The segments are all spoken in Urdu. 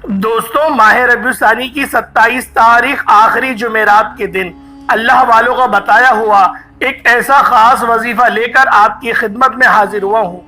دوستوں، ماہ ربیع الثانی کی 27 تاریخ آخری جمعرات کے دن اللہ والوں کا بتایا ہوا ایک ایسا خاص وظیفہ لے کر آپ کی خدمت میں حاضر ہوا ہوں،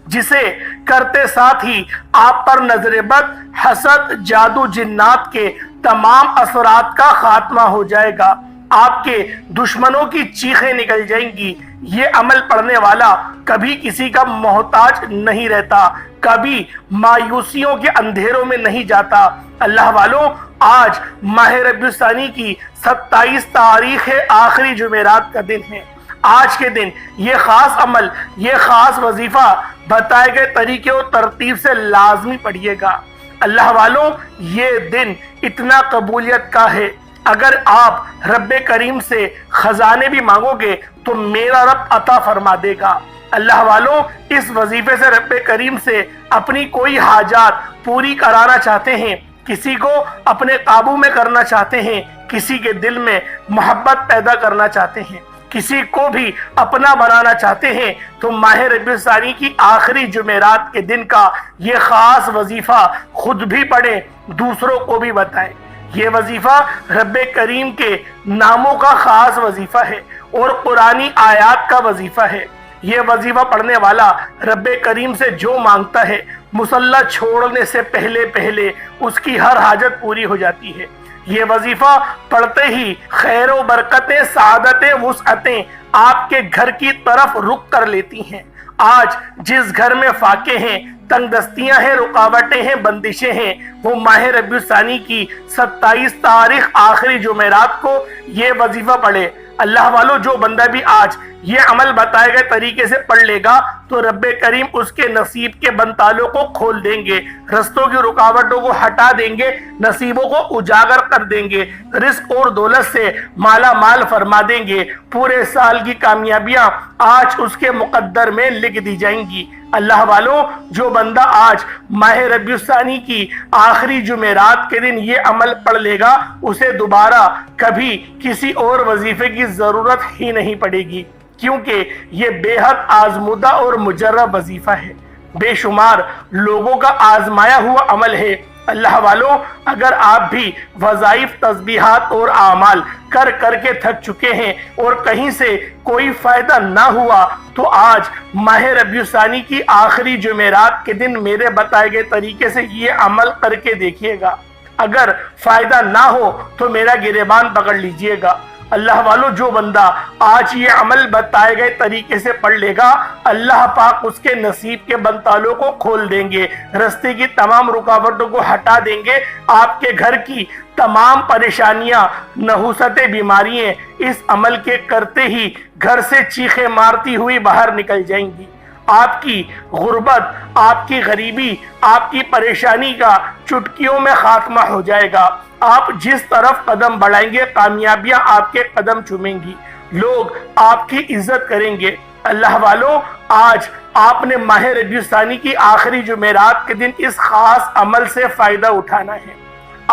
جسے کرتے ساتھ ہی آپ پر نظر بد، حسد، جادو، جنات کے تمام اثرات کا خاتمہ ہو جائے گا۔ آپ کے دشمنوں کی چیخیں نکل جائیں گی۔ یہ عمل پڑھنے والا کبھی کسی کا محتاج نہیں رہتا، کبھی مایوسیوں کے اندھیروں میں نہیں جاتا۔ اللہ والوں، آج ماہ ربیع الثانی کی 27 تاریخ آخری جمعرات کا دن ہے۔ آج کے دن یہ خاص عمل، یہ خاص وظیفہ بتائے گئے طریقے و ترتیب سے لازمی پڑھیے گا۔ اللہ والوں، یہ دن اتنا قبولیت کا ہے، اگر آپ رب کریم سے خزانے بھی مانگو گے تو میرا رب عطا فرما دے گا۔ اللہ والوں، اس وظیفے سے رب کریم سے اپنی کوئی حاجات پوری کرانا چاہتے ہیں، کسی کو اپنے قابو میں کرنا چاہتے ہیں، کسی کے دل میں محبت پیدا کرنا چاہتے ہیں، کسی کو بھی اپنا بنانا چاہتے ہیں، تو ماہ ربیع الثانی کی آخری جمعرات کے دن کا یہ خاص وظیفہ خود بھی پڑھیں، دوسروں کو بھی بتائیں۔ یہ وظیفہ رب کریم کے ناموں کا خاص وظیفہ ہے اور قرآنی آیات کا وظیفہ ہے۔ یہ وظیفہ پڑھنے والا رب کریم سے جو مانگتا ہے، مصلی چھوڑنے سے پہلے اس کی ہر حاجت پوری ہو جاتی ہے۔ یہ وظیفہ پڑھتے ہی خیر و برکتیں، سعادتیں، وسعتیں آپ کے گھر کی طرف رخ کر لیتی ہیں۔ آج جس گھر میں فاقے ہیں، تنگ دستیاں ہیں، رکاوٹیں ہیں، بندشیں ہیں، وہ ماہ ربیع الثانی کی 27 تاریخ آخری جمعرات کو یہ وظیفہ پڑھے۔ اللہ والوں، جو بندہ بھی آج یہ عمل بتائے گئے طریقے سے پڑھ لے گا تو رب کریم اس کے نصیب کے بندتالوں کو کھول دیں گے، رستوں کی رکاوٹوں کو ہٹا دیں گے، نصیبوں کو اجاگر کر دیں گے، رزق اور دولت سے مالا مال فرما دیں گے۔ پورے سال کی کامیابیاں آج اس کے مقدر میں لکھ دی جائیں گی۔ اللہ والوں، جو بندہ آج ماہ ربیع الثانی کی آخری جمعرات کے دن یہ عمل پڑھ لے گا، اسے دوبارہ کبھی کسی اور وظیفے کی ضرورت ہی نہیں پڑے گی، کیونکہ یہ بے حد آزمودہ اور مجرب وظیفہ ہے، بے شمار لوگوں کا آزمایا ہوا عمل ہے۔ اللہ والوں، اگر آپ بھی وظائف، تسبیحات اور اعمال کر کے تھک چکے ہیں اور کہیں سے کوئی فائدہ نہ ہوا، تو آج ماہ ربیع الثانی کی آخری جمعرات کے دن میرے بتائے گئے طریقے سے یہ عمل کر کے دیکھیے گا۔ اگر فائدہ نہ ہو تو میرا گریبان پکڑ لیجئے گا۔ اللہ والوں، جو بندہ آج یہ عمل بتائے گئے طریقے سے پڑھ لے گا، اللہ پاک اس کے نصیب کے بندتالوں کو کھول دیں گے، رستے کی تمام رکاوٹوں کو ہٹا دیں گے۔ آپ کے گھر کی تمام پریشانیاں، نحوستیں، بیماریاں اس عمل کے کرتے ہی گھر سے چیخیں مارتی ہوئی باہر نکل جائیں گی۔ آپ کی غربت، آپ کی غریبی، آپ کی پریشانی کا چٹکیوں میں خاتمہ ہو جائے گا۔ آپ جس طرف قدم بڑھائیں گے، کامیابیاں آپ کے قدم چومیں گی، لوگ آپ کی عزت کریں گے۔ اللہ والوں، آج آپ نے ماہ ربیع الثانی کی آخری جمعرات کے دن اس خاص عمل سے فائدہ اٹھانا ہے۔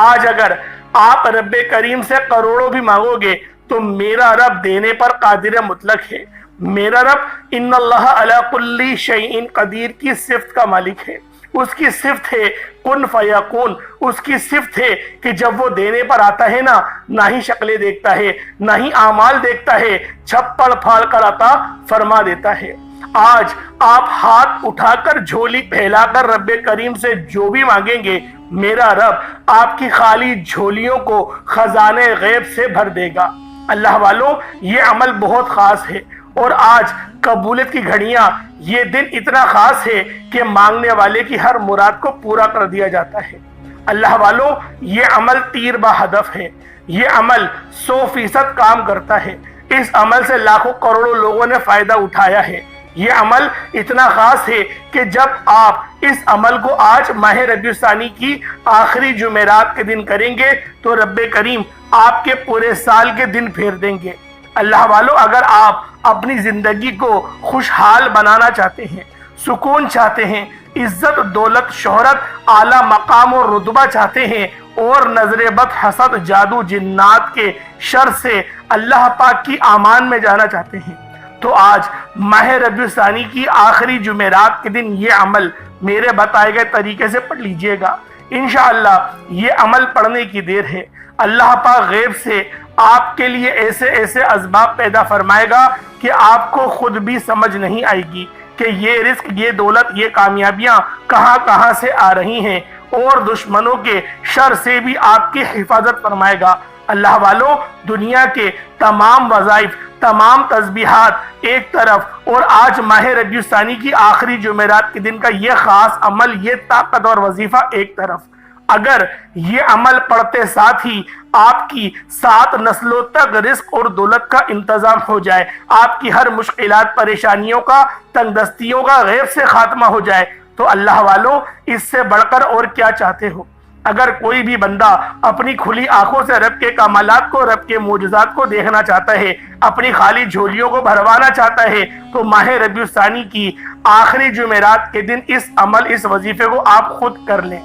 آج اگر آپ رب کریم سے کروڑوں بھی مانگو گے تو میرا رب دینے پر قادر مطلق ہے۔ میرا رب ان اللہ علی کل شیء قدیر کی صفت کا مالک ہے۔ اس کی صفت ہے کن فیکون، اس کی صفت ہے کہ جب وہ دینے پر آتا ہے نا، نہ ہی شکلیں دیکھتا ہے، نہ ہی اعمال دیکھتا ہے، چھپڑ پھاڑ کر عطا فرما دیتا ہے۔ آج آپ ہاتھ اٹھا کر، جھولی پھیلا کر رب کریم سے جو بھی مانگیں گے، میرا رب آپ کی خالی جھولیوں کو خزانے غیب سے بھر دے گا۔ اللہ والوں، یہ عمل بہت خاص ہے اور آج قبولیت کی گھڑیاں، یہ دن اتنا خاص ہے کہ مانگنے والے کی ہر مراد کو پورا کر دیا جاتا ہے۔ اللہ والوں، یہ عمل تیر با ہدف ہے، یہ عمل 100% کام کرتا ہے۔ اس عمل سے لاکھوں کروڑوں لوگوں نے فائدہ اٹھایا ہے۔ یہ عمل اتنا خاص ہے کہ جب آپ اس عمل کو آج ماہ ربیع الثانی کی آخری جمعرات کے دن کریں گے تو رب کریم آپ کے پورے سال کے دن پھیر دیں گے۔ اللہ والوں، اگر آپ اپنی زندگی کو خوشحال بنانا چاہتے ہیں، سکون چاہتے ہیں، عزت، دولت، شہرت، اعلیٰ مقام اور رتبہ چاہتے ہیں اور نظر بد، حسد، جادو، جنات کے شر سے اللہ پاک کی امان میں جانا چاہتے ہیں، تو آج ماہ ربیع الثانی کی آخری جمعرات کے دن یہ عمل میرے بتائے گئے طریقے سے پڑھ لیجئے گا۔ انشاءاللہ یہ عمل پڑھنے کی دیر ہے۔ اللہ پاک غیب سے آپ کے لیے ایسے ایسے اسباب پیدا فرمائے گا کہ آپ کو خود بھی سمجھ نہیں آئے گی کہ یہ رزق، یہ دولت، یہ کامیابیاں کہاں کہاں سے آ رہی ہیں، اور دشمنوں کے شر سے بھی آپ کی حفاظت فرمائے گا۔ اللہ والوں، دنیا کے تمام وظائف، تمام تسبیحات ایک طرف، اور آج ماہ ربیع الثانی کی آخری جمعرات کے دن کا یہ خاص عمل، یہ طاقتور وظیفہ ایک طرف، اگر یہ عمل پڑھتے ساتھ ہی آپ کی 7 نسلوں تک رزق اور دولت کا انتظام ہو جائے، آپ کی ہر مشکلات، پریشانیوں کا، تنگ دستیوں کا غیب سے خاتمہ ہو جائے، تو اللہ والوں اس سے بڑھ کر اور کیا چاہتے ہو؟ اگر کوئی بھی بندہ اپنی کھلی آنکھوں سے رب کے کمالات کو، رب کے معجزات کو دیکھنا چاہتا ہے، اپنی خالی جھولیوں کو بھروانا چاہتا ہے، تو ماہ ربیع الثانی کی آخری جمعرات کے دن اس عمل، اس وظیفے کو آپ خود کر لیں،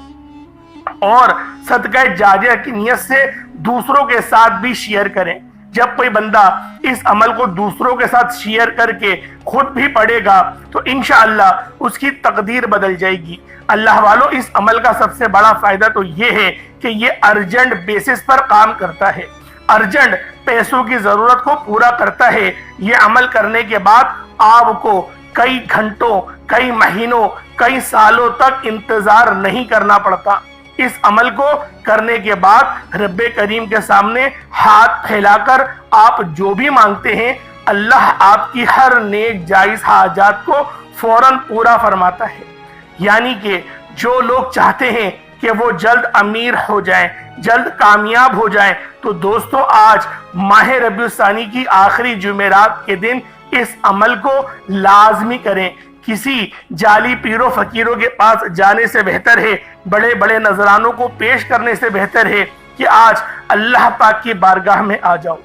اور صدقہ جاریہ کی نیت سے دوسروں کے ساتھ بھی شیئر کریں۔ جب کوئی بندہ اس عمل کو دوسروں کے ساتھ شیئر کر کے خود بھی پڑھے گا تو انشاءاللہ اس کی تقدیر بدل جائے گی۔ اللہ والوں، اس عمل کا سب سے بڑا فائدہ تو یہ ہے کہ یہ ارجنٹ بیسس پر کام کرتا ہے، ارجنٹ پیسوں کی ضرورت کو پورا کرتا ہے۔ یہ عمل کرنے کے بعد آپ کو کئی گھنٹوں، کئی مہینوں، کئی سالوں تک انتظار نہیں کرنا پڑتا۔ اس عمل کو کرنے کے بعد رب کریم کے سامنے ہاتھ پھیلا کر آپ جو بھی مانگتے ہیں، اللہ آپ کی ہر نیک جائز حاجات کو فوراً پورا فرماتا ہے۔ یعنی کہ جو لوگ چاہتے ہیں کہ وہ جلد امیر ہو جائیں، جلد کامیاب ہو جائیں، تو دوستو آج ماہ ربیع الثانی کی آخری جمعرات کے دن اس عمل کو لازمی کریں۔ کسی جعلی پیروں فقیروں کے پاس جانے سے بہتر ہے، بڑے بڑے نذرانوں کو پیش کرنے سے بہتر ہے کہ آج اللہ پاک کی بارگاہ میں آ جاؤ۔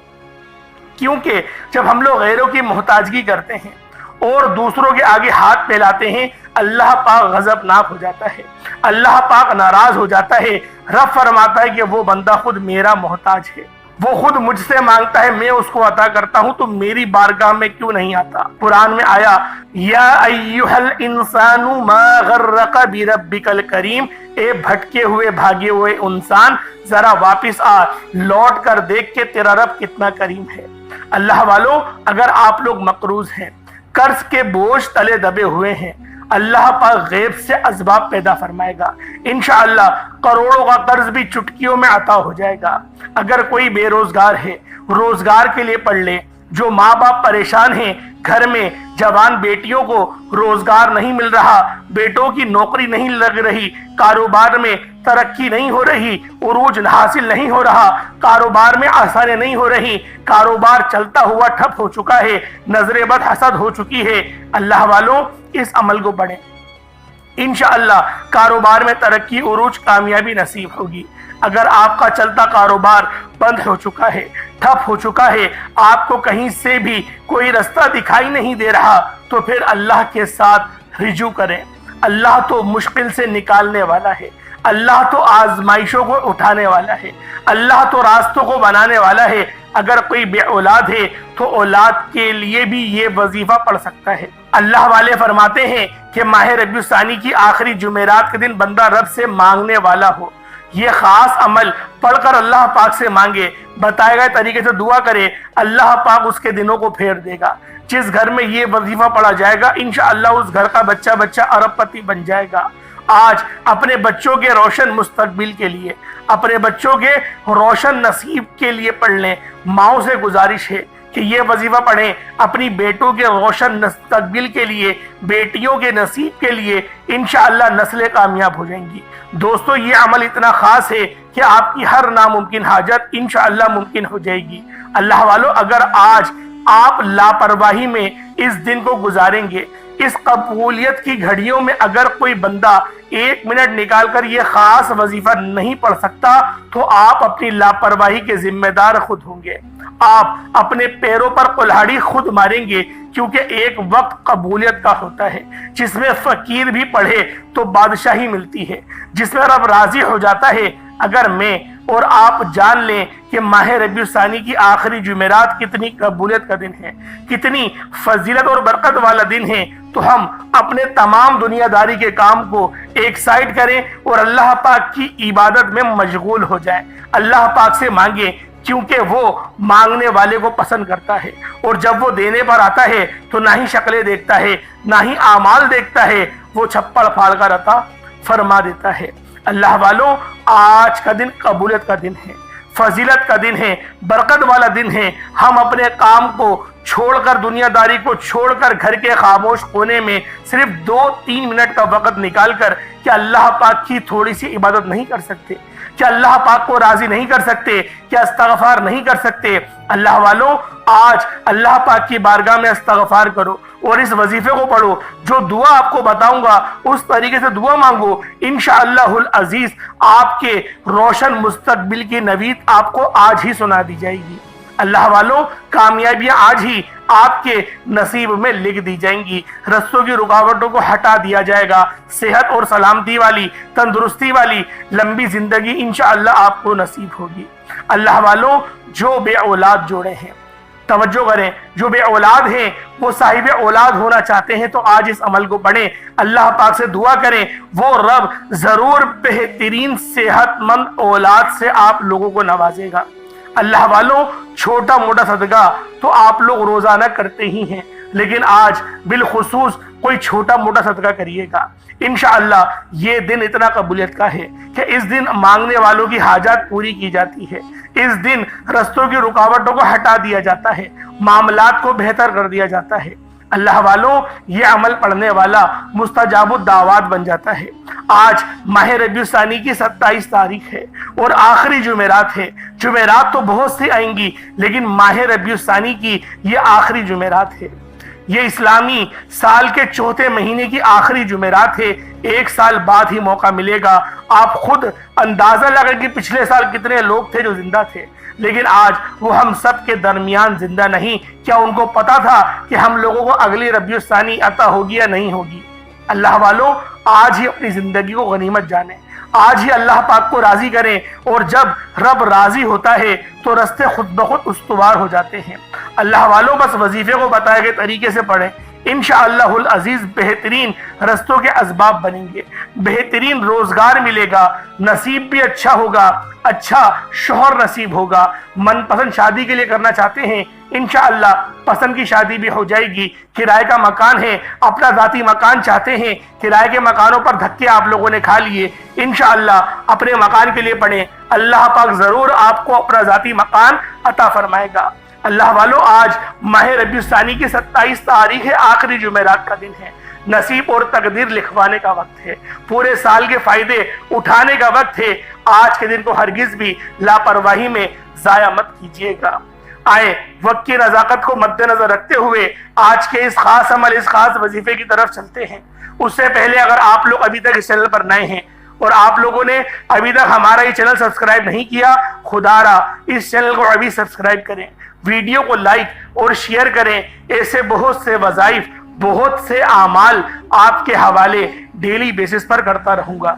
کیونکہ جب ہم لوگ غیروں کی محتاجگی کرتے ہیں اور دوسروں کے آگے ہاتھ پھیلاتے ہیں، اللہ پاک غضبناک ہو جاتا ہے، اللہ پاک ناراض ہو جاتا ہے۔ رب فرماتا ہے کہ وہ بندہ خود میرا محتاج ہے، وہ خود مجھ سے مانگتا ہے، میں اس کو عطا کرتا ہوں، تو میری بارگاہ میں کیوں نہیں آتا؟ قرآن میں آیا، یا ایھا الانسان ما غرک بربک الکریم، اے بھٹکے ہوئے، بھاگے ہوئے انسان، ذرا واپس آ، لوٹ کر دیکھ کہ تیرا رب کتنا کریم ہے۔ اللہ والوں، اگر آپ لوگ مقروض ہیں، قرض کے بوجھ تلے دبے ہوئے ہیں، اللہ پاک غیب سے اسباب پیدا فرمائے گا، انشاءاللہ کروڑوں کا قرض بھی چٹکیوں میں عطا ہو جائے گا۔ اگر کوئی بے روزگار ہے، روزگار کے لیے پڑھ لے۔ جو ماں باپ پریشان ہیں، گھر میں جوان بیٹیوں کو روزگار نہیں مل رہا، بیٹوں کی نوکری نہیں لگ رہی، کاروبار میں ترقی نہیں ہو رہی، عروج حاصل نہیں ہو رہا، کاروبار میں آسانی نہیں ہو رہی، کاروبار چلتا ہوا ٹھپ ہو چکا ہے، نظر بد حسد ہو چکی ہے، اللہ والوں اس عمل کو پڑھیں، انشاءاللہ کاروبار میں ترقی، عروج، کامیابی نصیب ہوگی۔ اگر آپ کا چلتا کاروبار بند ہو چکا ہے، ٹھپ ہو چکا ہے، آپ کو کہیں سے بھی کوئی رستہ دکھائی نہیں دے رہا، تو پھر اللہ کے ساتھ رجوع کریں۔ اللہ تو مشکل سے نکالنے والا ہے، اللہ تو آزمائشوں کو اٹھانے والا ہے، اللہ تو راستوں کو بنانے والا ہے۔ اگر کوئی بے اولاد ہے تو اولاد کے لیے بھی یہ وظیفہ پڑھ سکتا ہے۔ اللہ والے فرماتے ہیں کہ ماہ ربیع الثانی کی آخری جمعرات کے دن بندہ رب سے مانگنے والا ہو، یہ خاص عمل پڑھ کر اللہ پاک سے مانگے، بتائے گئے طریقے سے دعا کرے، اللہ پاک اس کے دنوں کو پھیر دے گا۔ جس گھر میں یہ وظیفہ پڑھا جائے گا، انشاءاللہ اس گھر کا بچہ ارب پتی بن جائے گا۔ آج اپنے بچوں کے روشن مستقبل کے لیے، اپنے بچوں کے روشن نصیب کے لیے پڑھ لیں۔ ماؤں سے گزارش ہے کہ یہ وظیفہ پڑھیں اپنی بیٹوں کے روشن مستقبل کے لیے، بیٹیوں کے نصیب کے لیے، انشاءاللہ نسلیں کامیاب ہو جائیں گی۔ دوستو یہ عمل اتنا خاص ہے کہ آپ کی ہر ناممکن حاجت انشاءاللہ ممکن ہو جائے گی۔ اللہ والو، اگر آج آپ لاپرواہی میں اس دن کو گزاریں گے، اس قبولیت کی گھڑیوں میں اگر کوئی بندہ 1 منٹ نکال کر یہ خاص وظیفہ نہیں پڑھ سکتا، تو آپ اپنی لاپرواہی کے ذمہ دار خود ہوں گے، آپ اپنے پیروں پر کلہاڑی خود ماریں گے، کیونکہ ایک وقت قبولیت کا ہوتا ہے جس میں فقیر بھی پڑھے تو بادشاہی ملتی ہے، جس میں رب راضی ہو جاتا ہے۔ اگر میں اور آپ جان لیں کہ ماہ ربیع الثانی کی آخری جمعرات کتنی قبولیت کا دن ہے، کتنی فضیلت اور برکت والا دن ہے۔ تو ہم اپنے تمام دنیا داری کے کام کو ایک سائیڈ کریں اور اللہ پاک کی عبادت میں مشغول ہو جائیں، اللہ پاک سے مانگیں، کیونکہ وہ مانگنے والے کو پسند کرتا ہے، اور جب وہ دینے پر آتا ہے تو نہ ہی شکلیں دیکھتا ہے نہ ہی اعمال دیکھتا ہے، وہ چھپڑ پھاڑ کر عطا فرما دیتا ہے۔ اللہ والوں، آج کا دن قبولیت کا دن ہے، فضیلت کا دن ہے، برکت والا دن ہے۔ ہم اپنے کام کو چھوڑ کر، دنیا داری کو چھوڑ کر، گھر کے خاموش کونے میں صرف 2-3 منٹ کا وقت نکال کر کیا اللہ پاک کی تھوڑی سی عبادت نہیں کر سکتے؟ کیا اللہ پاک کو راضی نہیں کر سکتے؟ کیا استغفار نہیں کر سکتے؟ اللہ والوں، آج اللہ پاک کی بارگاہ میں استغفار کرو اور اس وظیفے کو پڑھو۔ جو دعا آپ کو بتاؤں گا اس طریقے سے دعا مانگو، انشاءاللہ العزیز آپ کے روشن مستقبل کی نوید آپ کو آج ہی سنا دی جائے گی۔ اللہ والوں، کامیابیاں آج ہی آپ کے نصیب میں لکھ دی جائیں گی، رستوں کی رکاوٹوں کو ہٹا دیا جائے گا، صحت اور سلامتی والی، تندرستی والی لمبی زندگی انشاءاللہ آپ کو نصیب ہوگی۔ اللہ والوں، جو بے اولاد جوڑے ہیں، توجہ کریں، جو بے اولاد ہیں وہ صاحب اولاد ہونا چاہتے ہیں تو آج اس عمل کو پڑھیں، اللہ پاک سے دعا کریں، وہ رب ضرور بہترین صحت مند اولاد سے آپ لوگوں کو نوازے گا۔ اللہ والوں، چھوٹا موٹا صدقہ تو آپ لوگ روزانہ کرتے ہی ہیں، لیکن آج بالخصوص کوئی چھوٹا موٹا صدقہ کریے گا۔ انشاءاللہ یہ دن اتنا قبولیت کا ہے کہ اس دن مانگنے والوں کی حاجات پوری کی جاتی ہے، اس دن رستوں کی رکاوٹوں کو ہٹا دیا جاتا ہے، معاملات کو بہتر کر دیا جاتا ہے۔ اللہ والوں، یہ عمل پڑھنے والا مستجاب الدعوات بن جاتا ہے۔ آج ماہ ربیع الثانی کی 27 تاریخ ہے اور آخری جمعرات ہے۔ جمعرات تو بہت سی آئیں گی، لیکن ماہ ربیع الثانی کی یہ آخری جمعرات ہے۔ یہ اسلامی سال کے چوتھے مہینے کی آخری جمعرات ہے۔ ایک سال بعد ہی موقع ملے گا۔ آپ خود اندازہ لگا کہ پچھلے سال کتنے لوگ تھے جو زندہ تھے، لیکن آج وہ ہم سب کے درمیان زندہ نہیں۔ کیا ان کو پتا تھا کہ ہم لوگوں کو اگلی ربیع الثانی عطا ہوگی یا نہیں ہوگی؟ اللہ والوں، آج ہی اپنی زندگی کو غنیمت جانیں، آج ہی اللہ پاک کو راضی کریں، اور جب رب راضی ہوتا ہے تو رستے خود بخود استوار ہو جاتے ہیں۔ اللہ والوں، بس وظیفے کو بتائے گئے طریقے سے پڑھیں، انشاءاللہ العزیز بہترین رستوں کے اسباب بنیں گے، بہترین روزگار ملے گا، نصیب بھی اچھا ہوگا، اچھا شوہر نصیب ہوگا۔ من پسند شادی کے لیے کرنا چاہتے ہیں، انشاءاللہ پسند کی شادی بھی ہو جائے گی۔ کرائے کا مکان ہے، اپنا ذاتی مکان چاہتے ہیں، کرائے کے مکانوں پر دھکے آپ لوگوں نے کھا لیے، انشاءاللہ اپنے مکان کے لیے پڑھیں، اللہ پاک ضرور آپ کو اپنا ذاتی مکان عطا فرمائے گا۔ اللہ والوں، آج ماہ ربیع الثانی کی 27 تاریخ ہے، آخری جمعرات کا دن ہے۔ نصیب اور تقدیر لکھوانے کا وقت ہے، پورے سال کے فائدے اٹھانے کا وقت ہے۔ آج کے دن کو ہرگز بھی لاپرواہی میں ضائع مت کیجیے گا۔ آئے وقت کی نزاکت کو مد نظر رکھتے ہوئے آج کے اس خاص عمل، اس خاص وظیفے کی طرف چلتے ہیں۔ اس سے پہلے اگر آپ لوگ ابھی تک اس چینل پر نئے ہیں اور آپ لوگوں نے ابھی تک ہمارا یہ چینل سبسکرائب نہیں کیا، خدا را اس چینل کو ابھی سبسکرائب کریں، ویڈیو کو لائک اور شیئر کریں۔ ایسے بہت سے وظائف، بہت سے اعمال آپ کے حوالے ڈیلی بیسس پر کرتا رہوں گا۔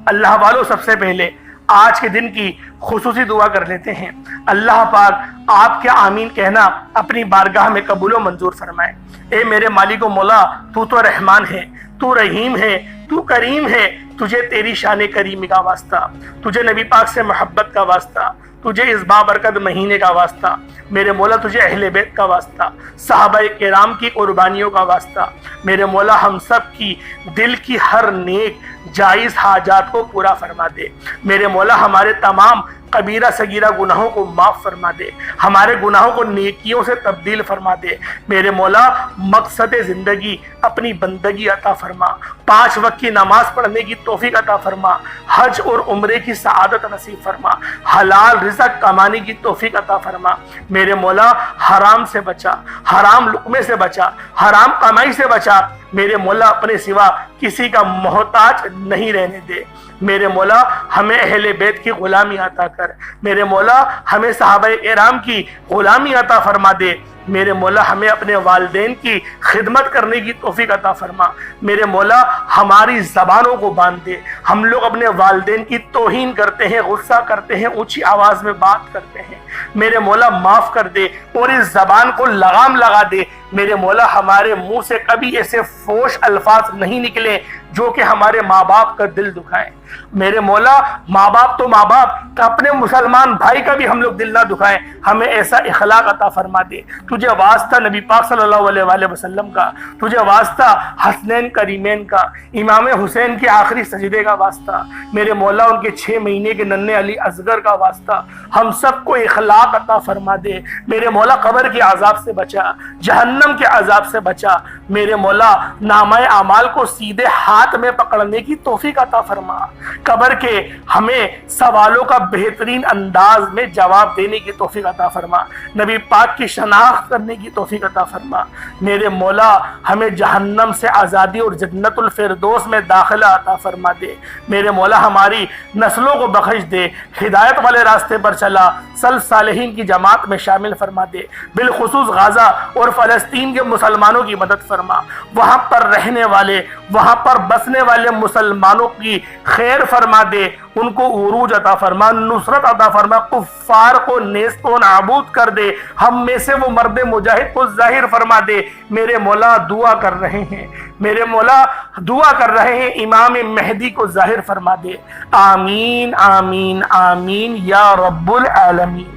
اللہ والوں، سب سے پہلے آج کے دن کی خصوصی دعا کر لیتے ہیں۔ اللہ پاک آپ کے آمین کہنا اپنی بارگاہ میں قبول و منظور فرمائے۔ اے میرے مالک و مولا، تو تو رحمان ہے، تو رحیم ہے، تو کریم ہے، تجھے تیری شان کریمی کا واسطہ، تجھے نبی پاک سے محبت کا واسطہ، تجھے اس بابرکت مہینے کا واسطہ، میرے مولا تجھے اہل بیت کا واسطہ، صحابہ کرام کی قربانیوں کا واسطہ، میرے مولا ہم سب کی دل کی ہر نیک جائز حاجات کو پورا فرما دے۔ میرے مولا ہمارے تمام کبیرہ صغیرہ گناہوں کو معاف فرما دے، ہمارے گناہوں کو نیکیوں سے تبدیل فرما دے۔ میرے مولا مقصد زندگی اپنی بندگی عطا فرما، 5 وقت کی نماز پڑھنے کی توفیق عطا فرما، حج اور عمرے کی سعادت نصیب فرما، حلال رزق کمانے کی توفیق عطا فرما۔ میرے مولا حرام سے بچا، حرام لقمے سے بچا، حرام کمائی سے بچا۔ میرے مولا اپنے سوا کسی کا محتاج نہیں رہنے دے۔ میرے مولا ہمیں اہل بیت کی غلامی عطا کر، میرے مولا ہمیں صحابہ کرام کی غلامی عطا فرما دے۔ میرے مولا ہمیں اپنے والدین کی خدمت کرنے کی توفیق عطا فرما۔ میرے مولا ہماری زبانوں کو باندھ دے، ہم لوگ اپنے والدین کی توہین کرتے ہیں، غصہ کرتے ہیں، اونچی آواز میں بات کرتے ہیں، میرے مولا معاف کر دے اور اس زبان کو لگام لگا دے۔ میرے مولا ہمارے منہ سے کبھی ایسے فوش الفاظ نہیں نکلے جو کہ ہمارے ماں باپ کا دل دکھائیں۔ میرے مولا ماں باپ تو ماں باپ، اپنے مسلمان بھائی کا بھی ہم لوگ دل نہ دکھائیں، ہمیں ایسا اخلاق عطا فرما دے۔ تجھے واسطہ نبی پاک صلی اللہ علیہ وآلہ وسلم کا، تجھے واسطہ حسنین کریمین کا، امام حسین کے آخری سجدے کا واسطہ، میرے مولا ان کے 6 مہینے کے ننھے علی اصغر کا واسطہ، ہم سب کو اخلاق عطا فرما دے۔ میرے مولا قبر کے عذاب سے بچا، جہنم کے عذاب سے بچا۔ میرے مولا نامہ اعمال کو سیدھے ہاتھ میں پکڑنے کی توفیق عطا فرما، قبر کے ہمیں سوالوں کا بہترین انداز میں جواب دینے کی توفیق عطا فرما، نبی پاک کی شناخت کرنے کی توفیق عطا فرما۔ میرے مولا ہمیں جہنم سے آزادی اور جنت الفردوس میں داخلہ عطا فرما دے۔ میرے مولا ہماری نسلوں کو بخش دے، ہدایت والے راستے پر چلا، سلف صالحین کی جماعت میں شامل فرما دے۔ بالخصوص غزہ اور فلسطین کے مسلمانوں کی مدد فرما، وہاں پر رہنے والے، وہاں پر بسنے والے مسلمانوں کی خیر فرما دے، ان کو عروج عطا فرما، نصرت عطا فرما، کفار کو نیست و نابود کر دے، ہم میں سے وہ مرد مجاہد کو ظاہر فرما دے۔ میرے مولا دعا کر رہے ہیں، میرے مولا دعا کر رہے ہیں، امام مہدی کو ظاہر فرما دے۔ آمین آمین آمین یا رب العالمین۔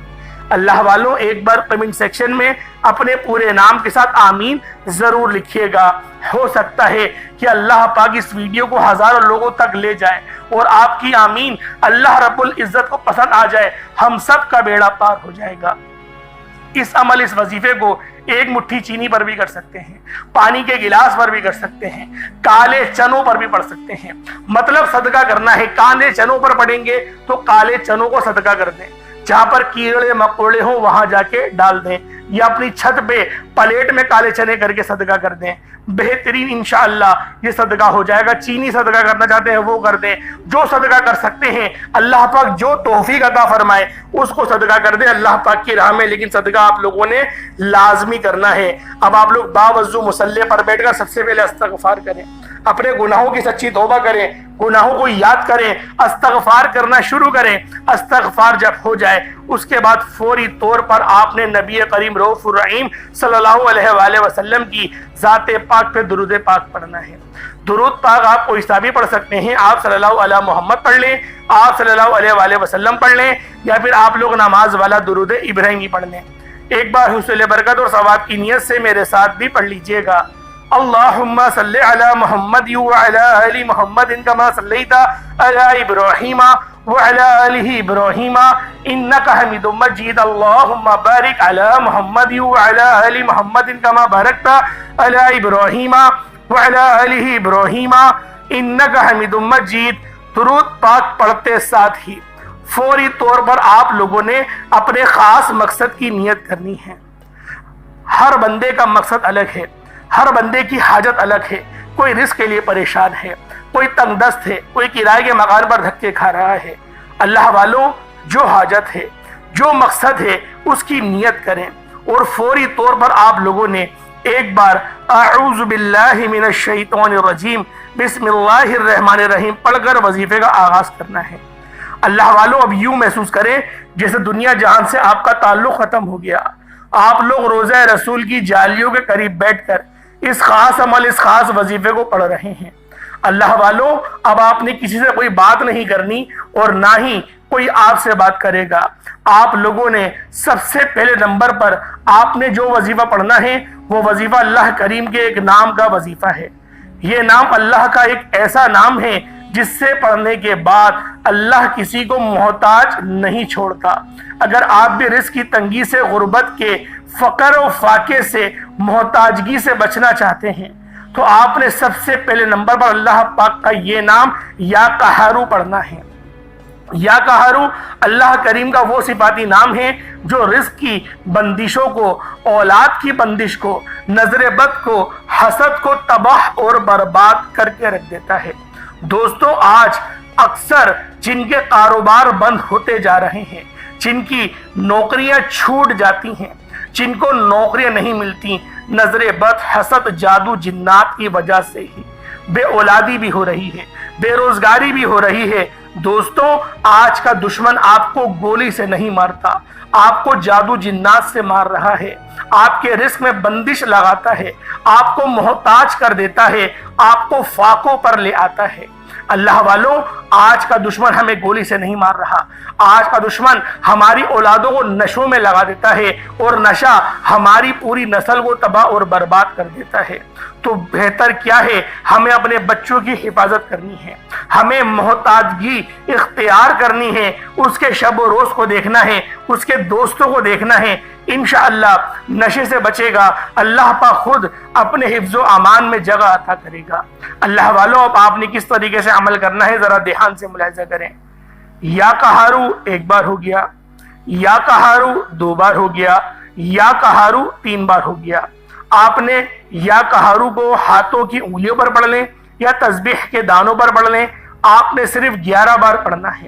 اللہ والوں ایک بار کمنٹ سیکشن میں اپنے پورے نام کے ساتھ آمین ضرور لکھیے گا، ہو سکتا ہے کہ اللہ پاک اس ویڈیو کو ہزاروں لوگوں تک لے جائے اور آپ کی آمین اللہ رب العزت کو پسند آ جائے، ہم سب کا بیڑا پار ہو جائے گا۔ اس عمل، اس وظیفے کو ایک مٹھی چینی پر بھی کر سکتے ہیں، پانی کے گلاس پر بھی کر سکتے ہیں، کالے چنوں پر بھی پڑھ سکتے ہیں۔ مطلب صدقہ کرنا ہے، کالے چنوں پر پڑھیں گے تو کالے چنوں کو صدقہ کر دیں، جہاں پر کیڑے مکوڑے ہوں وہاں جا کے ڈال دیں، یا اپنی چھت پہ پلیٹ میں کالے چنے کر کے صدقہ کر دیں۔ بہترین انشاءاللہ یہ صدقہ ہو جائے گا۔ چینی صدقہ کرنا چاہتے ہیں وہ کر دیں، جو صدقہ کر سکتے ہیں اللہ پاک جو توفیق عطا فرمائے اس کو صدقہ کر دیں اللہ پاک کی راہ میں، لیکن صدقہ آپ لوگوں نے لازمی کرنا ہے۔ اب آپ لوگ باوضو مصلی پر بیٹھ کر سب سے پہلے استغفار کریں، اپنے گناہوں کی سچی توبہ کریں، گناہوں کو یاد کریں، استغفار کرنا شروع کریں۔ استغفار جب ہو جائے اس کے بعد فوری طور پر آپ نے نبی کریم رؤوف الرحیم صلی اللہ علیہ وآلہ وسلم کی ذات پاک پہ درود پاک پڑھنا ہے۔ درود پاک آپ کو حسابی پڑھ سکتے ہیں، آپ صلی اللہ علیہ محمد پڑھ لیں، آپ صلی اللہ علیہ وآلہ وسلم پڑھ لیں، یا پھر آپ لوگ نماز والا درود ابراہیمی پڑھ لیں۔ ایک بار حصول برکت اور ثواب کی نیت سے میرے ساتھ بھی پڑھ لیجئے گا۔ اللہم صلی علی محمد وعلی آل محمد کما صلیت علی ابراہیم وعلی آل ابراہیم انکا حمید مجید۔ اللہم بارک علی محمد وعلی آل محمد کما بارکت علی ابراہیم وعلی آل ابراہیم انکا حمید مجید۔ درود پاک پڑھتے ساتھ ہی فوری طور پر آپ لوگوں نے اپنے خاص مقصد کی نیت کرنی ہے۔ ہر بندے کا مقصد الگ ہے، ہر بندے کی حاجت الگ ہے، کوئی رزق کے لیے پریشان ہے، کوئی تنگ دست ہے، کوئی کرائے کے مکان پر دھکے کھا رہا ہے۔ اللہ والوں جو حاجت ہے، جو مقصد ہے اس کی نیت کریں، اور فوری طور پر آپ لوگوں نے ایک بار اعوذ باللہ من الشیطان الرجیم بسم اللہ الرحمن الرحیم پڑھ کر وظیفے کا آغاز کرنا ہے۔ اللہ والوں اب یوں محسوس کریں جیسے دنیا جہان سے آپ کا تعلق ختم ہو گیا، آپ لوگ روضہ رسول کی جالیوں کے قریب بیٹھ کر اس خاص عمل، اس خاص وظیفے کو پڑھ رہے ہیں۔ اللہ والوں اب آپ نے کسی سے کوئی بات نہیں کرنی اور نہ ہی کوئی آپ سے بات کرے گا۔ آپ لوگوں نے سب سے پہلے نمبر پر آپ نے جو وظیفہ پڑھنا ہے وہ وظیفہ اللہ کریم کے ایک نام کا وظیفہ ہے۔ یہ نام اللہ کا ایک ایسا نام ہے جس سے پڑھنے کے بعد اللہ کسی کو محتاج نہیں چھوڑتا۔ اگر آپ بھی رزق کی تنگی سے، غربت کے، فقر و فاقے سے، محتاجگی سے بچنا چاہتے ہیں تو آپ نے سب سے پہلے نمبر پر اللہ پاک کا یہ نام یا قہارو پڑھنا ہے۔ یا قہارو اللہ کریم کا وہ صفاتی نام ہے جو رزق کی بندشوں کو، اولاد کی بندش کو، نظر بد کو، حسد کو تباہ اور برباد کر کے رکھ دیتا ہے۔ دوستو آج اکثر جن کے کاروبار بند ہوتے جا رہے ہیں، جن کی نوکریاں چھوٹ جاتی ہیں، جن کو نوکریاں نہیں ملتی نظر بد، حسد، جادو، جنات کی وجہ سے ہی بے اولادی بھی ہو رہی ہے، بے روزگاری بھی ہو رہی ہے۔ دوستوں، آج کا دشمن آپ کو گولی سے نہیں مارتا، آپ کو جادو جنات سے مار رہا ہے، آپ کے رزق میں بندش لگاتا ہے، آپ کو محتاج کر دیتا ہے، آپ کو فاقوں پر لے آتا ہے۔ اللہ والوں، آج کا دشمن ہمیں گولی سے نہیں مار رہا، آج کا دشمن ہماری اولادوں کو نشوں میں لگا دیتا ہے، اور نشہ ہماری پوری نسل کو تباہ اور برباد کر دیتا ہے۔ تو بہتر کیا ہے، ہمیں اپنے بچوں کی حفاظت کرنی ہے، ہمیں محتاجگی اختیار کرنی ہے، اس کے شب و روز کو دیکھنا ہے، اس کے دوستوں کو دیکھنا ہے۔ انشاءاللہ نشے سے بچے گا، اللہ پاک خود اپنے حفظ و امان میں جگہ عطا کرے گا۔ اللہ والوں، اب آپ نے کس طریقے سے عمل کرنا ہے ذرا دھیان سے ملاحظہ کریں۔ یا قہارو ایک بار ہو گیا، یا قہارو دو بار ہو گیا، یا قہارو تین بار ہو گیا۔ آپ نے یا قہارو کو ہاتھوں کی انگلیوں پر پڑھ لیں یا تسبیح کے دانوں پر پڑھ لیں، آپ نے صرف 11 بار پڑھنا ہے،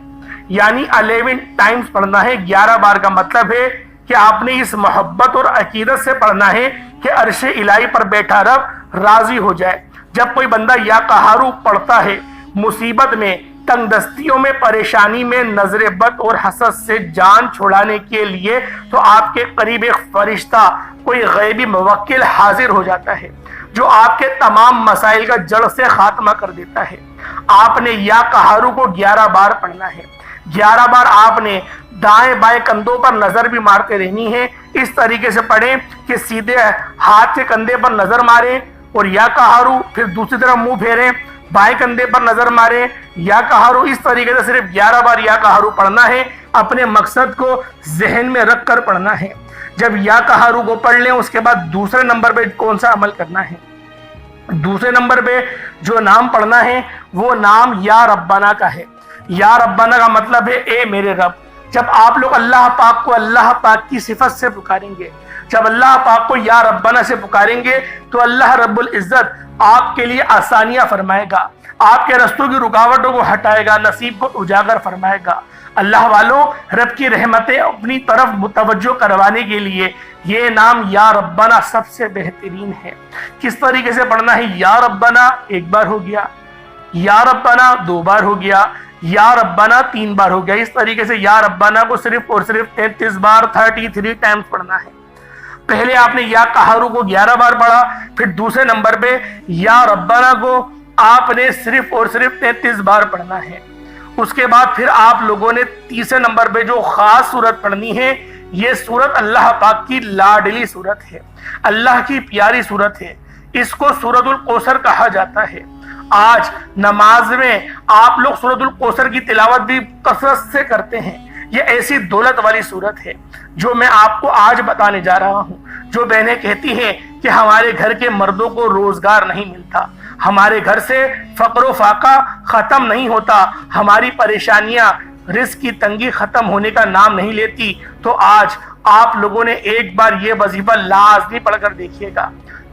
یعنی 11 ٹائمز پڑھنا ہے۔ 11 بار کا مطلب ہے کہ آپ نے اس محبت اور عقیدت سے پڑھنا ہے کہ عرش الہی پر بیٹھا رب راضی ہو جائے۔ جب کوئی بندہ یا قہارو پڑھتا ہے، مصیبت میں، تنگ دستیوں میں، پریشانی میں، نظر بد اور حسد سے جان چھڑانے کے لیے، تو آپ کے قریب ایک فرشتہ، کوئی غیبی موکل حاضر ہو جاتا ہے جو آپ کے تمام مسائل کا جڑ سے خاتمہ کر دیتا ہے۔ آپ نے یا قہارو کو 11 بار پڑھنا ہے۔ 11 بار آپ نے دائیں بائیں کندھوں پر نظر بھی مارتے رہنی ہے۔ اس طریقے سے پڑھیں کہ سیدھے ہاتھ کے کندھے پر نظر ماریں اور یا قہارو، پھر دوسری طرف منہ پھیریں، بائیں کندھے پر نظر ماریں، یا قہارو۔ اس طریقے سے صرف 11 بار یا قہارو پڑھنا ہے۔ اپنے مقصد کو ذہن میں رکھ کر پڑھنا ہے۔ جب یا قہارو کو پڑھ لیں، اس کے بعد دوسرے نمبر پہ کون سا عمل کرنا ہے؟ دوسرے نمبر پہ جو نام پڑھنا ہے وہ نام یا ربنا کا ہے۔ یا ربنا کا مطلب ہے اے میرے رب۔ جب آپ لوگ اللہ پاک کو اللہ پاک کی صفت سے پکاریں گے، جب اللہ پاک کو یا ربنا سے پکاریں گے، تو اللہ رب العزت آپ کے لیے آسانیاں فرمائے گا، آپ کے رستوں کی رکاوٹوں کو ہٹائے گا، نصیب کو اجاگر فرمائے گا۔ اللہ والوں، رب کی رحمتیں اپنی طرف متوجہ کروانے کے لیے یہ نام یا ربنا سب سے بہترین ہے۔ کس طریقے سے پڑھنا ہے؟ یا ربنا ایک بار ہو گیا، یا ربنا دو بار ہو گیا، یا ربنا تین بار ہو گیا۔ اس طریقے سے یا ربنا کو صرف اور صرف 33 بار 33 ٹائمز پڑھنا ہے۔ پہلے آپ نے یا قہارو کو 11 بار پڑھا، پھر دوسرے نمبر پہ یا ربنا کو آپ نے صرف اور صرف 33 بار پڑھنا ہے۔ اس کے بعد پھر آپ لوگوں نے تیسرے نمبر پہ جو خاص سورت پڑھنی ہے، یہ سورت اللہ پاک کی لاڈلی سورت ہے، اللہ کی پیاری سورت ہے۔ اس کو سورت الکوثر کہا جاتا ہے۔ آج نماز میں آپ لوگ سورت الکوثر کی تلاوت بھی کثرت سے کرتے ہیں۔ یہ ایسی دولت والی سورت ہے جو میں آپ کو آج بتانے جا رہا ہوں۔ جو بہنیں کہتی ہیں کہ ہمارے گھر کے مردوں کو روزگار نہیں ملتا، ہمارے گھر سے فقر و فاقہ ختم نہیں ہوتا، ہماری پریشانیاں، رزق کی تنگی ختم ہونے کا نام نہیں لیتی، تو آج آپ لوگوں نے ایک بار یہ وظیفہ لازمی پڑھ کر دیکھیے گا۔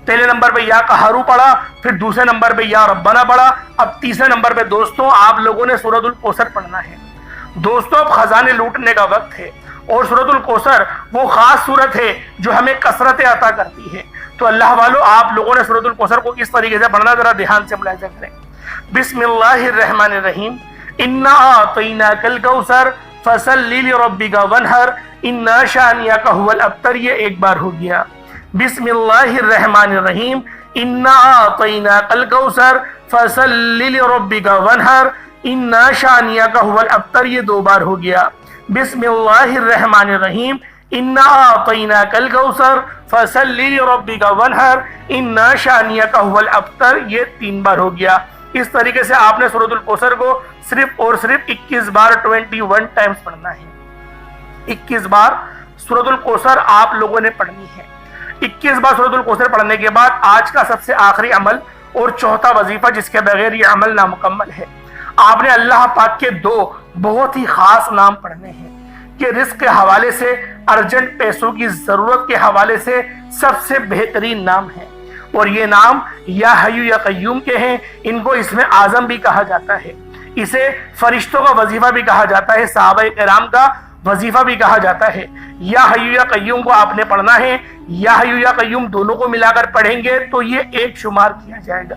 پہلے نمبر پہ یا قہارو پڑھا، پھر دوسرے نمبر پہ یا ربنا پڑھا، اب تیسرے نمبر پہ دوستوں آپ لوگوں نے سورۃ الکوثر پڑھنا ہے۔ دوستوں، اب خزانے لوٹنے کا وقت ہے، اور سورۃ الکوثر وہ خاص سورت ہے جو ہمیں کثرت عطا کرتی ہے۔ تو اللہ والوں، آپ لوگوں نے سورۃ الکوثر کو کس طریقے سے پڑھنا ذرا دھیان سے ملاحظہ کریں۔ بسم اللہ الرحمن الرحیم، انا اعطیناک الکوثر فصلی لربک وانحر انا شانئک ھو الابتر۔ یہ ایک بار ہو گیا۔ بسم اللہ الرحمن الرحیم، انا اعطیناک الکوثر فصلی لربک وانحر انا شانئک ھو الابتر۔ یہ دو بار ہو گیا۔ بسم اللہ الرحمن الرحیم، انا اعطیناک الکوثر فصلی لربک وانحر انا شانئک ھو الابتر۔ یہ 3 بار ہو گیا۔ اس طریقے سے آپ نے سورۃ الکوثر کو صرف اور صرف 21 بار 21 ٹائمز پڑھنا ہے۔ 21 بار سورۃ الکوثر آپ لوگوں نے پڑھنی ہے۔ 21 بار سورۃ الکوثر پڑھنے کے بعد آج کا سب سے آخری عمل اور چوتھا وظیفہ جس کے بغیر یہ عمل نامکمل ہے، آپ نے اللہ پاک کے 2 بہت ہی خاص نام پڑھنے ہیں کہ رزق کے حوالے سے، ارجنٹ پیسوں کی ضرورت کے حوالے سے سب سے بہترین نام ہے، اور یہ نام یا حی یا قیوم کے ہیں۔ ان کو اسم اعظم بھی کہا جاتا ہے، اسے فرشتوں کا وظیفہ بھی کہا جاتا ہے، صحابہ کرام کا وظیفہ بھی کہا جاتا ہے۔ یا حی یا قیوم کو آپ نے پڑھنا ہے، یا حی یا قیوم دونوں کو ملا کر پڑھیں گے تو یہ ایک شمار کیا جائے گا۔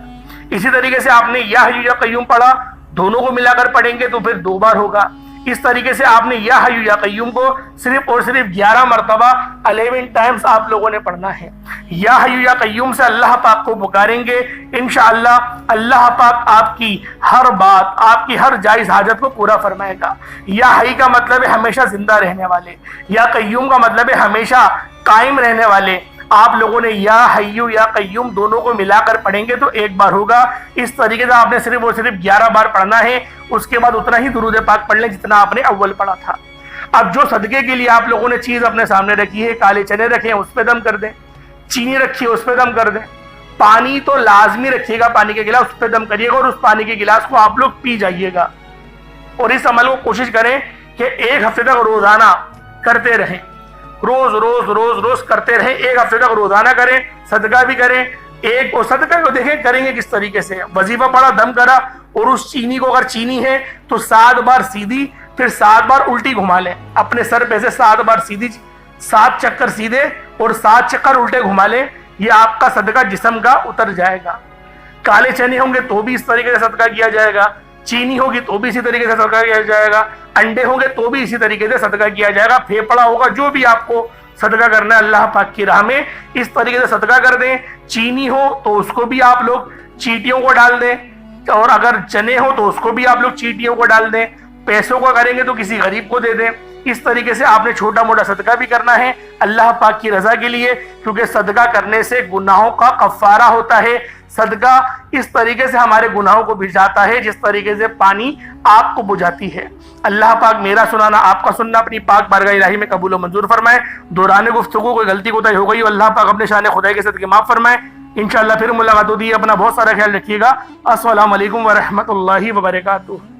اسی طریقے سے آپ نے یا حی یا قیوم پڑھا، دونوں کو ملا کر پڑھیں گے تو پھر 2 بار ہوگا۔ اس طریقے سے آپ نے یا حی یا قیوم کو صرف اور صرف 11 مرتبہ 11 ٹائمز آپ لوگوں نے پڑھنا ہے۔ یا حی یا قیوم سے اللہ پاک کو پکاریں گے، انشاءاللہ اللہ پاک آپ کی ہر بات، آپ کی ہر جائز حاجت کو پورا فرمائے گا۔ یا حی کا مطلب ہے ہمیشہ زندہ رہنے والے، یا قیوم کا مطلب ہے ہمیشہ قائم رہنے والے۔ آپ لوگوں نے یا حی یا قیوم دونوں کو ملا کر پڑھیں گے تو 1 بار ہوگا۔ اس طریقے سے آپ نے صرف اور صرف 11 بار پڑھنا ہے، اس کے بعد اتنا ہی درود پاک پڑھ لیں جتنا آپ نے اول پڑھا تھا۔ اب جو صدقے کے لیے آپ لوگوں نے چیز اپنے سامنے رکھی ہے، کالے چنے رکھے ہیں اس پہ دم کر دیں، چینی رکھی ہے اس پہ دم کر دیں، پانی تو لازمی رکھیے گا، پانی کے گلاس اس پہ دم کریے گا اور اس پانی کے گلاس کو آپ لوگ پی جائیے گا۔ اور اس عمل کو کوشش کریں کہ 1 ہفتے تک روزانہ کرتے رہیں، روز روز روز روز کرتے رہیں، 1 ہفتے تک روزانہ کریں، صدقہ بھی کریں۔ ایک اور صدقہ کو دیکھیں کریں گے کس طریقے سے، وظیفہ پڑھا، دم کرا، اور اس چینی کو اگر چینی ہے تو 7 بار سیدھی پھر 7 بار الٹی گھما لیں، اپنے سر پہ سے 7 بار سیدھی، 7 چکر سیدھے اور 7 چکر الٹے گھما لیں، یہ آپ کا صدقہ جسم کا اتر جائے گا۔ کالے چنے ہوں گے تو بھی اس طریقے سے صدقہ کیا جائے گا، چینی ہوگی تو بھی اسی طریقے سے صدقہ کیا جائے گا، انڈے ہوں گے تو بھی اسی طریقے سے صدقہ کیا جائے گا، پھیپڑا ہوگا، جو بھی آپ کو صدقہ کرنا ہے اللہ پاک کی راہ میں اس طریقے سے صدقہ کر دیں۔ چینی ہو تو اس کو بھی آپ لوگ چیٹیوں کو ڈال دیں، اور اگر چنے ہو تو اس کو بھی آپ لوگ چیٹیوں کو ڈال دیں، پیسوں کو کریں گے تو کسی غریب کو دے دیں۔ اس طریقے سے آپ نے چھوٹا موٹا صدقہ بھی کرنا ہے اللہ پاک کی رضا کے لیے، کیونکہ صدقہ کرنے سے گناہوں کا کفارہ ہوتا ہے۔ صدقہ اس طریقے سے ہمارے گناہوں کو بجھاتا ہے جس طریقے سے پانی آگ کو بجھاتی ہے۔ اللہ پاک میرا سنانا، آپ کا سننا اپنی پاک بارگاہ الہی میں قبول و منظور فرمائے۔ دوران گفتگو کوئی غلطی کوتاہی ہو گئی ہو، اللہ پاک اپنے شان خدائی کے صدقے معاف فرمائے۔ انشاءاللہ پھر ملاقات ہوتی ہے، اپنا بہت سارا خیال رکھیے گا۔ السلام علیکم ورحمۃ اللہ وبرکاتہ۔